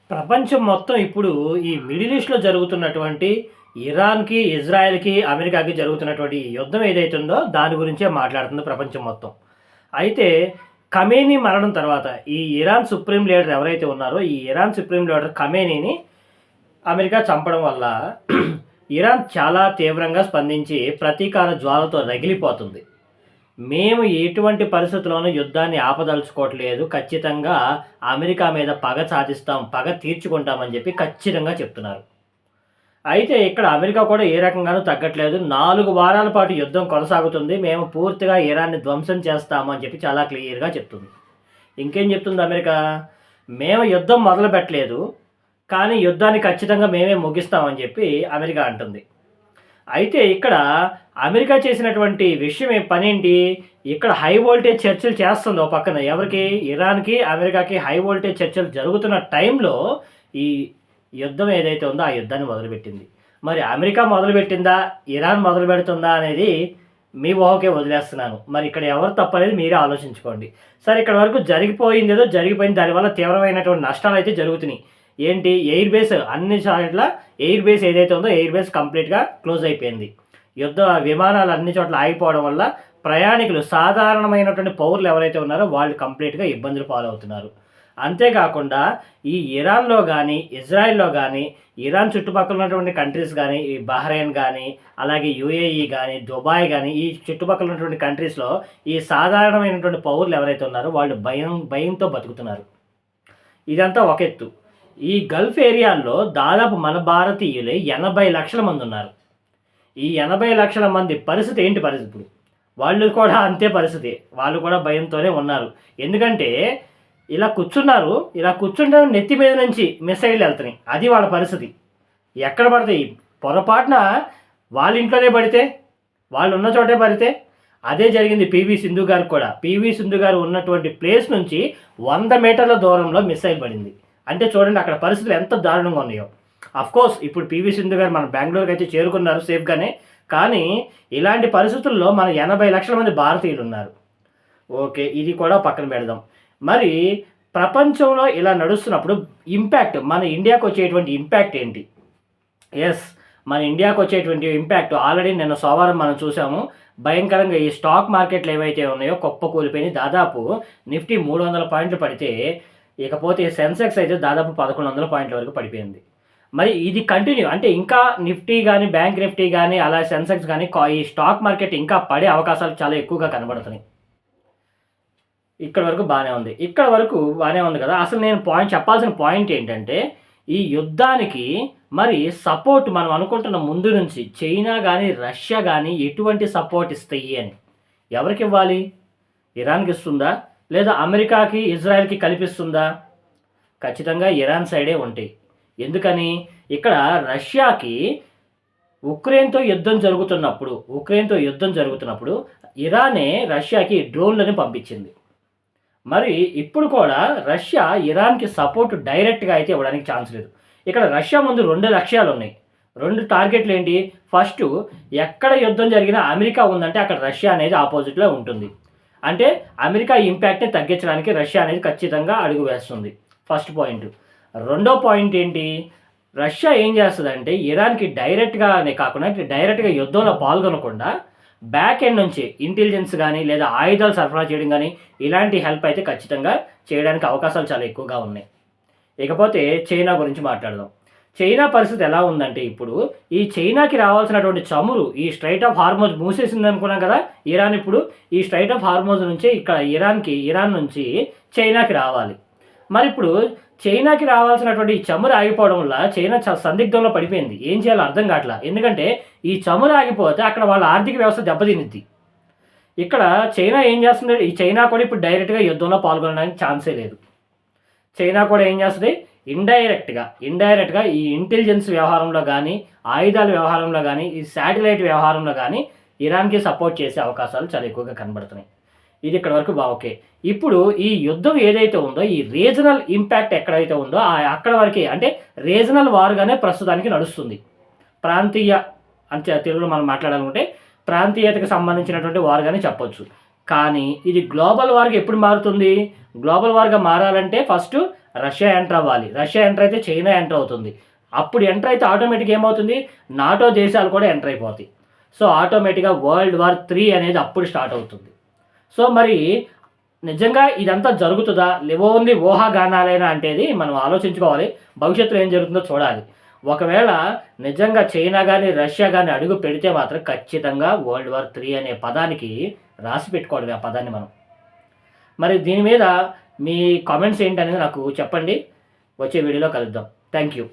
ప్రపంచం మొత్తం ఇప్పుడు ఈ మిడిల్ ఈస్ట్‌లో జరుగుతున్నటువంటి ఇరాన్‌కి, ఇజ్రాయెల్‌కి, అమెరికాకి జరుగుతున్నటువంటి ఈ యుద్ధం ఏదైతే ఉందో దాని గురించే మాట్లాడుతుంది ప్రపంచం మొత్తం. అయితే ఖమేనీ మరణం తర్వాత ఈ ఇరాన్ సుప్రీం లీడర్ ఎవరైతే ఉన్నారో ఈ ఇరాన్ సుప్రీం లీడర్ ఖమేనీని అమెరికా చంపడం వల్ల ఇరాన్ చాలా తీవ్రంగా స్పందించి ప్రతీకార జ్వాలతో రగిలిపోతుంది. మేము ఎటువంటి పరిస్థితుల్లోనూ యుద్ధాన్ని ఆపదలుచుకోవట్లేదు. ఖచ్చితంగా అమెరికా మీద పగ సాధిస్తాం, పగ తీర్చుకుంటామని చెప్పి ఖచ్చితంగా చెప్తున్నారు. అయితే ఇక్కడ అమెరికా కూడా ఏ రకంగానూ తగ్గట్లేదు. 4 వారాల పాటు యుద్ధం కొనసాగుతుంది. మేము పూర్తిగా ఇరాన్‌ని ధ్వంసం చేస్తాము అని చెప్పి చాలా క్లియర్‌గా చెప్తుంది. ఇంకేం చెప్తుంది అమెరికా? మేము యుద్ధం మొదలుపెట్టలేదు. కానీ యుద్ధాన్ని ఖచ్చితంగా మేమే ముగిస్తామని చెప్పి అమెరికా అంటుంది. అయితే ఇక్కడ అమెరికా చేసినటువంటి విషయం పనేంటి? ఇక్కడ హై వోల్టేజ్ చర్చలు చేస్తుంది ఓ పక్కన. ఎవరికి? ఇరాన్‌కి, అమెరికాకి హై వోల్టేజ్ చర్చలు జరుగుతున్న టైంలో ఈ యుద్ధం ఏదైతే ఉందో ఆ యుద్ధాన్ని మొదలుపెట్టింది. మరి అమెరికా మొదలుపెట్టిందా? ఇరాన్ మొదలుపెడుతుందా? అనేది మీ ఊహకే వదిలేస్తున్నాను. మరి ఇక్కడ ఎవరు తప్పనేది మీరే ఆలోచించుకోండి. సరే, ఇక్కడ వరకు జరిగిపోయిందేదో జరిగిపోయింది. దానివల్ల తీవ్రమైనటువంటి నష్టాలైతే జరుగుతున్నాయి. ఏంటి? ఎయిర్ బేస్ అన్ని చోట్ల ఎయిర్ బేస్ ఏదైతే ఉందో ఎయిర్ బేస్ కంప్లీట్‌గా క్లోజ్ అయిపోయింది. యుద్ధ విమానాలు అన్ని చోట్ల ఆగిపోవడం వల్ల ప్రయాణికులు సాధారణమైనటువంటి పౌరులు ఎవరైతే ఉన్నారో వాళ్ళు కంప్లీట్‌గా ఇబ్బందులు పాలవుతున్నారు. అంతేకాకుండా ఈ ఇరాన్‌లో గానీ, ఇజ్రాయెల్‌లో గానీ, ఇరాన్ చుట్టుపక్కల ఉన్నటువంటి కంట్రీస్ గానీ, ఈ బహ్రెయిన్ గానీ, అలాగే యూఏఈ గానీ, దుబాయ్ గానీ, ఈ చుట్టుపక్కల ఉన్నటువంటి కంట్రీస్‌లో ఈ సాధారణమైనటువంటి పౌరులు ఎవరైతే ఉన్నారో వాళ్ళు భయంతో బతుకుతున్నారు. ఇదంతా ఒక ఎత్తు. ఈ గల్ఫ్ ఏరియాల్లో దాదాపు మన భారతీయులే 80,00,000 మందున్నారు. ఈ 80,00,000 మంది పరిస్థితి ఏంటి ఇప్పుడు? వాళ్ళు కూడా అంతే పరిస్థితి. వాళ్ళు కూడా భయంతోనే ఉన్నారు. ఎందుకంటే ఇలా కూర్చున్నారు. ఇలా కూర్చుంటే నెత్తి మీద నుంచి మిసైల్‌లు ఎళ్తున్నాయి. అది వాళ్ళ పరిస్థితి. ఎక్కడ పడతాయి? పొరపాటున వాళ్ళ ఇంట్లోనే పడితే, వాళ్ళున్న చోటే పడితే అదే జరిగింది పీవీ సింధు గారికి కూడా. పీవీ సింధు గారు ఉన్నటువంటి ప్లేస్ నుంచి 100 మీటర్ల దూరంలో మిసైల్ పడింది. అంటే చూడండి అక్కడ పరిస్థితులు ఎంత దారుణంగా ఉన్నాయో. అఫ్‌కోర్స్ ఇప్పుడు పీవీ సింధు గారు మన బెంగుళూరుకి అయితే చేరుకున్నారు సేఫ్‌గానే. కానీ ఇలాంటి పరిస్థితుల్లో మన 80,00,000 మంది భారతీయులున్నారు. ఓకే. ఇది కూడా పక్కన పెడదాం. మరి ప్రపంచంలో ఇలా నడుస్తున్నప్పుడు ఇంపాక్ట్ మన ఇండియాకొచ్చేటువంటి ఇంపాక్ట్ ఏంటి? యెస్. మన ఇండియాకొచ్చేటువంటి ఇంపాక్ట్ ఆల్రెడీ నిన్న సోమవారం మనం చూసాము. భయంకరంగా ఈ స్టాక్ మార్కెట్‌లు ఏవైతే ఉన్నాయో కుప్పకూలిపోయినాయి. దాదాపు నిఫ్టీ 300 పాయింట్లు పడితే, ఇకపోతే సెన్సెక్స్ అయితే దాదాపు 1100 పాయింట్ల వరకు పడిపోయింది. మరి ఇది కంటిన్యూ అంటే ఇంకా నిఫ్టీ గాని, బ్యాంక్ నిఫ్టీ గాని, అలా సెన్సెక్స్ గాని ఈ స్టాక్ మార్కెట్ ఇంకా పడే అవకాశాలు చాలా ఎక్కువగా కనబడుతున్నాయి. ఇక్కడి వరకు బానే ఉంది. ఇక్కడ వరకు బానే ఉంది కదా! అసలు నేను చెప్పాల్సిన పాయింట్ ఏంటంటే, ఈ యుద్ధానికి మరి సపోర్ట్ మనం అనుకుంటున్న ముందు నుంచి చైనా గాని, రష్యా గాని ఎటువంటి సపోర్ట్ ఇస్తాయి అని. ఎవరికివ్వాలి? ఇరాన్‌కి ఇస్తుందా? లేదా అమెరికాకి, ఇజ్రాయెల్‌కి కలిపిస్తుందా? ఖచ్చితంగా ఇరాన్ సైడే ఉంటాయి. ఎందుకని? ఇక్కడ రష్యాకి ఉక్రెయిన్‌తో యుద్ధం జరుగుతున్నప్పుడు ఇరానే రష్యాకి డ్రోన్‌లని పంపించింది. మరి ఇప్పుడు కూడా రష్యా ఇరాన్‌కి సపోర్ట్ డైరెక్ట్‌గా అయితే ఇవ్వడానికి ఛాన్స్ లేదు. ఇక్కడ రష్యా ముందు 2 లక్ష్యాలున్నాయి. 2 టార్గెట్‌లేంటి? ఫస్టు ఎక్కడ యుద్ధం జరిగినా అమెరికా ఉందంటే అక్కడ రష్యా అనేది ఆపోజిట్‌లో ఉంటుంది. అంటే అమెరికా ఇంపాక్ట్‌ని తగ్గించడానికి రష్యా అనేది ఖచ్చితంగా అడుగు వేస్తుంది. First point. రెండో పాయింట్ ఏంటి? రష్యా ఏం చేస్తదంటే ఇరాన్‌కి డైరెక్ట్‌గానే కాకుండా డైరెక్ట్‌గా యుద్ధంలో పాల్గొనకుండా బ్యాక్ ఎండ్ నుంచి ఇంటెలిజెన్స్ గాని, లేదా ఆయుధాలు సరఫరా చేయడం గాని, ఇలాంటి హెల్ప్ అయితే ఖచ్చితంగా చేయడానికి అవకాశాలు చాలా ఎక్కువగా ఉన్నాయి. ఇకపోతే చైనా గురించి మాట్లాడదాం. చైనా పరిస్థితి ఎలా ఉందంటే ఇప్పుడు, ఈ చైనాకి రావాల్సినటువంటి చమురు ఈ స్ట్రెయిట్ ఆఫ్ హార్మోజ్ మూసేసిందనుకున్నాం కదా! ఇరాన్ ఇప్పుడు ఈ స్ట్రెయిట్ ఆఫ్ హార్మోజ్ నుంచే ఇక్కడ ఇరాన్ నుంచి చైనాకి రావాలి. మరిప్పుడు చైనాకి రావాల్సినటువంటి ఈ చమురు ఆగిపోవడం వల్ల చైనా సందిగ్ధంలో పడిపోయింది. ఏం చేయాలో అర్థం కావట్లా. ఎందుకంటే ఈ చమురు ఆగిపోతే అక్కడ వాళ్ళ ఆర్థిక వ్యవస్థ దెబ్బతినిద్ది. ఇక్కడ చైనా ఏం చేస్తుంది? ఈ చైనా కూడా ఇప్పుడు డైరెక్ట్‌గా యుద్ధంలో పాల్గొనడానికి ఛాన్సే లేదు. చైనా కూడా ఏం చేస్తది? ఇండైరెక్ట్‌గా ఈ ఇంటెలిజెన్స్ వ్యవహారంలో గానీ, ఆయుధాల వ్యవహారంలో గానీ, ఈ శాటిలైట్ వ్యవహారంలో గానీ ఇరాన్‌కి సపోర్ట్ చేసే అవకాశాలు చాలా ఎక్కువగా కనబడుతున్నాయి. ఇది ఇక్కడి వరకు ఓకే. ఇప్పుడు ఈ యుద్ధం ఏదైతే ఉందో, ఈ రీజనల్ ఇంపాక్ట్ ఎక్కడైతే ఉందో అక్కడ వరకే. అంటే రీజనల్ వార్‌గానే ప్రస్తుతానికి నడుస్తుంది. ప్రాంతీయ అంటే తెలుగులో మనం మాట్లాడాలనుకుంటే ప్రాంతీయతకు సంబంధించినటువంటి వార్‌గానే చెప్పొచ్చు. కానీ ఇది గ్లోబల్ వార్‌గా ఎప్పుడు మారుతుంది? గ్లోబల్ వార్‌గా మారాలంటే ఫస్టు రష్యా ఎంటర్ అవ్వాలి. రష్యా ఎంటర్ అయితే చైనా ఎంటర్ అవుతుంది. అప్పుడు ఎంటర్ అయితే ఆటోమేటిక్‌గా ఏమవుతుంది? నాటో దేశాలు కూడా ఎంటర్ అయిపోతాయి. సో, ఆటోమేటిక్‌గా వరల్డ్ వార్ 3 అనేది అప్పుడు స్టార్ట్ అవుతుంది. సో, మరి నిజంగా ఇదంతా జరుగుతదా? ఓన్లీ ఊహాగానాలేనా అంటేది మనం ఆలోచించుకోవాలి. భవిష్యత్తులో ఏం జరుగుతుందో చూడాలి. ఒకవేళ నిజంగా చైనా గాని, రష్యా గాని అడుగు పెడితే మాత్రం ఖచ్చితంగా వరల్డ్ వార్ 3 అనే పదానికి రాసి పెట్టుకోవడమే ఆ పదాన్ని మనం. మరి దీని మీద మీ కామెంట్స్ ఏంటనేది నాకు చెప్పండి. వచ్చే వీడియోలో కలుద్దాం. Thank you.